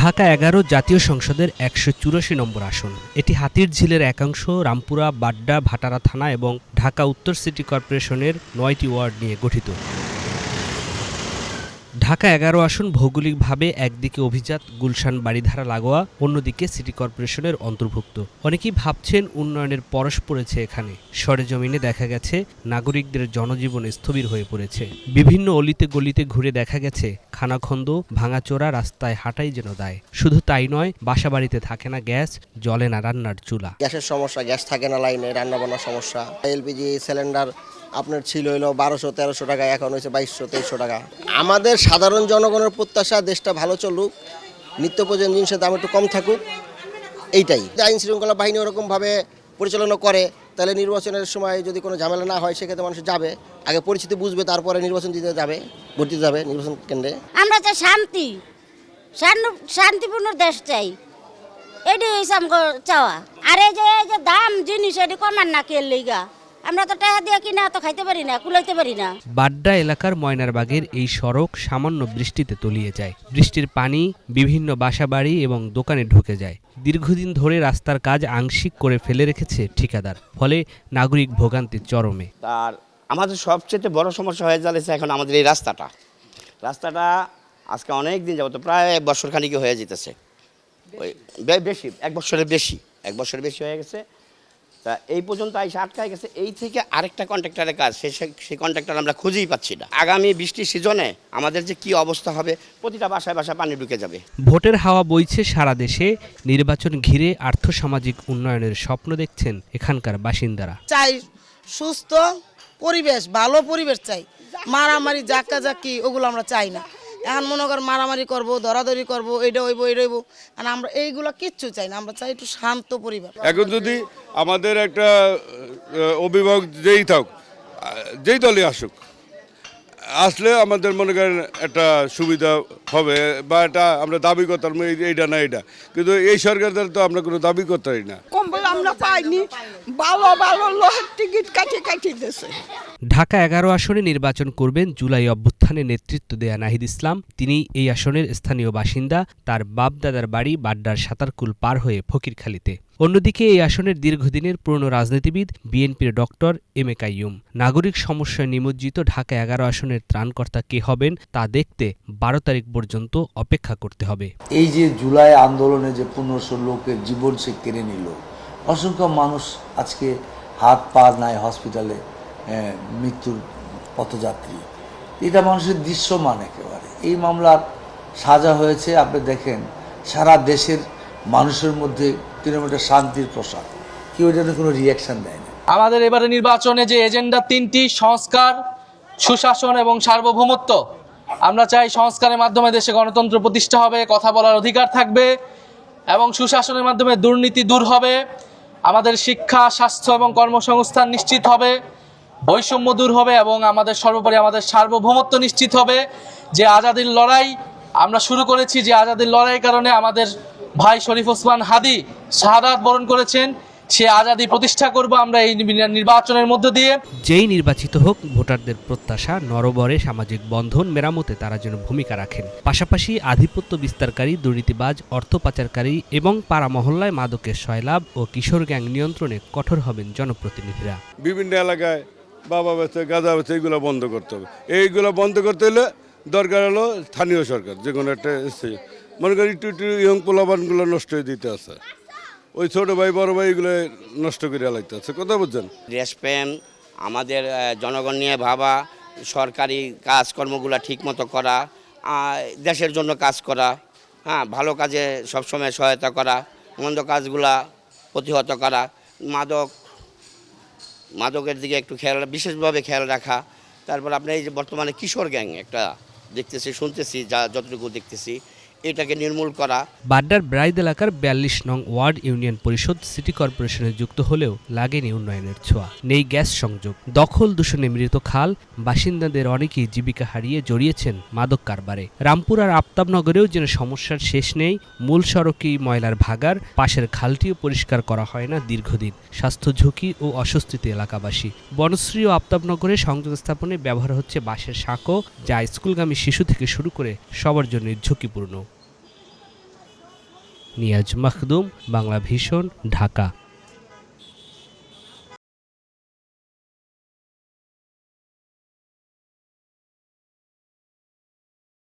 ঢাকা ১১ জাতীয় সংসদের ১৮৪ নম্বর আসন। এটি হাতিরঝিলের একাংশ, রামপুরা, বাড্ডা, ভাটারা থানা এবং ঢাকা উত্তর সিটি কর্পোরেশনের ৯টি ওয়ার্ড নিয়ে গঠিত। ঢাকা ১১ আসন ভৌগোলিকভাবে একদিকে অভিজাত গুলশান বাড়িধারা লাগোয়া, অন্যদিকে সিটি কর্পোরেশনের অন্তর্ভুক্ত। অনেকেই ভাবছেন উন্নয়নের পরশ পড়েছে এখানে। সরেজমিনে দেখা গেছে নাগরিকদের জনজীবন স্থবির হয়ে পড়েছে। বিভিন্ন অলিতে গলিতে ঘুরে দেখা গেছে খানাখন্দ, ভাঙাচোরা রাস্তায় হাঁটাই যেন দায়। শুধু তাই নয়, বাসাবাড়িতে থাকে না গ্যাস, জ্বলে না রান্নার চুলা। গ্যাসের সমস্যা, গ্যাস থাকে না লাইনে, রান্নাবান্নার সমস্যা। এলপিজি সিলিন্ডার আপনার ছিল হলো ১২০০-১৩০০ টাকা, এখন হয়েছে ২২০০-২৩০০ টাকা। আমাদের সাধারণ জনগণের প্রত্যাশা দেশটা ভালো চলুক, নিত্য প্রয়োজনীয় জিনিসের দাম একটু কম থাকুক, এইটাই। আইন শৃঙ্খলা বাহিনী ওরকমভাবে পরিচালনা করে, তাহলে নির্বাচনের সময় যদি কোনো ঝামেলা না হয় সেক্ষেত্রে মানুষ যাবে, আগে পরিস্থিতি বুঝবে, তারপরে নির্বাচন দিতে যাবে, ভোট দিতে যাবে নির্বাচন কেন্দ্রে। আমরা চাই শান্তিপূর্ণ দেশ চাই, এটাই হয়েছে আমার চাওয়া। আর এই যে দাম জিনিস এটি কমান না কে লিগা, আমরা তো টাকা দিয়ে কিনা তো খাইতে পারি না, কুলাইতে পারি না। বাড্ডা এলাকার ময়নারবাগের এই সড়ক সামান্য বৃষ্টিতে তলিয়ে যায়। বৃষ্টির পানি বিভিন্ন বাসাবাড়ি এবং দোকানে ঢুকে যায়। দীর্ঘদিন ধরে রাস্তার কাজ আংশিক করে ফেলে রেখেছে ঠিকাদার, ফলে নাগরিক ভোগান্তির চরমে। আর আমাদের সবচেয়ে বড় সমস্যা হয়ে যাচ্ছে এখন আমাদের এই রাস্তাটা আজকে অনেক দিন যাবত, প্রায় ১ বছর খানিক হয়ে যেতেছে, ওই বেশি ১ বছরের বেশি হয়ে গেছে। তা এই পর্যন্ত আইসা আটকায় গেছে। এই থেকে আরেকটা কন্ট্রাক্টরের কাজ, সেই কন্ট্রাক্টর আমরা খুঁজেই পাচ্ছি না। আগামী বৃষ্টির সিজনে আমাদের যে কি অবস্থা হবে, প্রতিটা বাসায় পানি ঢুকে যাবে। ভোটের হাওয়া বইছে সারা দেশে। নির্বাচন ঘিরে আর্থসামাজিক উন্নয়নের স্বপ্ন দেখছেন এখানকার বাসিন্দারা। চাই সুস্থ পরিবেশ, ভালো পরিবেশ চাই। মারামারি জাক্কি ওগুলো আমরা চাই না। এখন মনে কর মারামারি করবো, দরাদরি করবো, এইটা হইব। আর আমরা এইগুলো কিচ্ছু চাই না, আমরা চাই একটু শান্ত পরিবার। এখন যদি আমাদের একটা অভিভাবক যেই দলই আসুক, আসলে আমাদের মনে করেন একটা সুবিধা হবে, বা এটা আমরা দাবি করতাম এইটা না এইটা, কিন্তু এই সরকারের তো আমরা কোনো দাবি করতে পারি না। কম্বল আমরা পাইনি, ভালো লোহের টিকিট কাটি দিয়েছে। ঢাকা ১১ আসনে নির্বাচন করবেন জুলাই অভ্যুত্থানে নেতৃত্ব দেয়া নাহিদ ইসলাম। তিনি এই আসনের স্থানীয় বাসিন্দা। তার বাপ-দাদার বাড়ি বাড্ডার সাঁতারকুল পার হয়ে ফকিরখালীতে। অন্যদিকে এই আসনের দীর্ঘদিনের পুরনো রাজনীতিবিদ বিএনপির ডক্টর এম এ কাইয়ুম। নাগরিক সমস্যায় নিমজ্জিত ঢাকা ১১ আসনের ত্রাণকর্তা কে হবেন তা দেখতে ১২ তারিখ পর্যন্ত অপেক্ষা করতে হবে। এই যে জুলাই আন্দোলনে যে ১৫০০ লোকের জীবন সে কেড়ে নিল, অসংখ্য মানুষ আজকে হাত পা নাই, হসপিটালে মৃত্যুর পথযাত্রী, এটা মানুষের দৃশ্যমান একেবারে। এই মামলার সাজা হয়েছে, আপনি দেখেন সারা দেশের মানুষের মধ্যে কিলোমিটার শান্তির প্রসাদ, কেউ যেন কোনো রিয়াকশন দেয় না। আমাদের এবারে নির্বাচনে যে এজেন্ডা ৩টি, সংস্কার, সুশাসন এবং সার্বভৌমত্ব। আমরা চাই সংস্কারের মাধ্যমে দেশে গণতন্ত্র প্রতিষ্ঠা হবে, কথা বলার অধিকার থাকবে, এবং সুশাসনের মাধ্যমে দুর্নীতি দূর হবে, আমাদের শিক্ষা, স্বাস্থ্য এবং কর্মসংস্থান নিশ্চিত হবে, বৈষম্য দূর হবে, এবং আমাদের সর্বোপরি আমাদের সার্বভৌমত্ব নিশ্চিত হবে। যে আজাদির লড়াই আমরা শুরু করেছি, যে আজাদির লড়াইয়ের কারণে আমাদের ভাই শরীফ ওসমান হাদি শাহাদাত বরণ করেছেন, সে আজাদি প্রতিষ্ঠা করব আমরা এই নির্বাচনের মধ্য দিয়ে। যেই নির্বাচিত হোক, ভোটারদের প্রত্যাশা নরবরে সামাজিক বন্ধন মেরামতে তারা যেন ভূমিকা রাখেন। পাশাপাশি আধিপত্য বিস্তারকারী, দুর্নীতিবাজ, অর্থ পাচারকারী এবং পাড়া মহল্লায় মাদকের সয়লাভ ও কিশোর গ্যাং নিয়ন্ত্রণে কঠোর হবেন জনপ্রতিনিধিরা। বিভিন্ন এলাকায় বাবা বেচে, গাঁজা বেচে, এইগুলো বন্ধ করতে হবে। এইগুলো বন্ধ করতে হলে দরকার হলো স্থানীয় সরকার, যে কোনো একটা মনে করি একটু ইয়ং পোলাবানগুলো নষ্ট হয়ে দিতে আছে, ওই ছোট ভাই বড় ভাই এগুলো নষ্ট করে লাগতে আছে, কথা বুঝছেন। দেশপ্রেম, আমাদের জনগণ নিয়ে ভাবা, সরকারি কাজকর্মগুলো ঠিকমতো করা, দেশের জন্য কাজ করা, ভালো কাজে সবসময় সহায়তা করা, মন্দ কাজগুলা প্রতিহত করা, মাদকের দিকে একটু বিশেষভাবে খেয়াল রাখা। তারপর আপনার এই যে বর্তমানে কিশোর গ্যাং একটা দেখতেছি, শুনতেছি, যতটুকু দেখতেছি, এটাকে নির্মূল করা। বাড্ডার ব্রাইদ এলাকার ৪২ নং ওয়ার্ড ইউনিয়ন পরিষদ সিটি কর্পোরেশনে যুক্ত হলেও লাগেনি উন্নয়নের ছোঁয়া। নেই গ্যাস সংযোগ, দখল দূষণে মৃত খাল, বাসিন্দাদের অনেকেই জীবিকা হারিয়ে জড়িয়েছেন মাদক কারবারে। রামপুর আর আফতাবনগরেও যেন সমস্যার শেষ নেই। মূল সড়কেই ময়লার ভাগার, পাশের খালটিও পরিষ্কার করা হয় না দীর্ঘদিন। স্বাস্থ্য ঝুঁকি ও অস্বস্তিতে এলাকাবাসী। বনশ্রী ও আফতাবনগরে সংযোগ স্থাপনে ব্যবহার হচ্ছে বাঁশের সাঁকো, যা স্কুলগামী শিশু থেকে শুরু করে সবার জন্য ঝুঁকিপূর্ণ। নিয়াজ মাখদুম, বাংলা ভিশন, ঢাকা।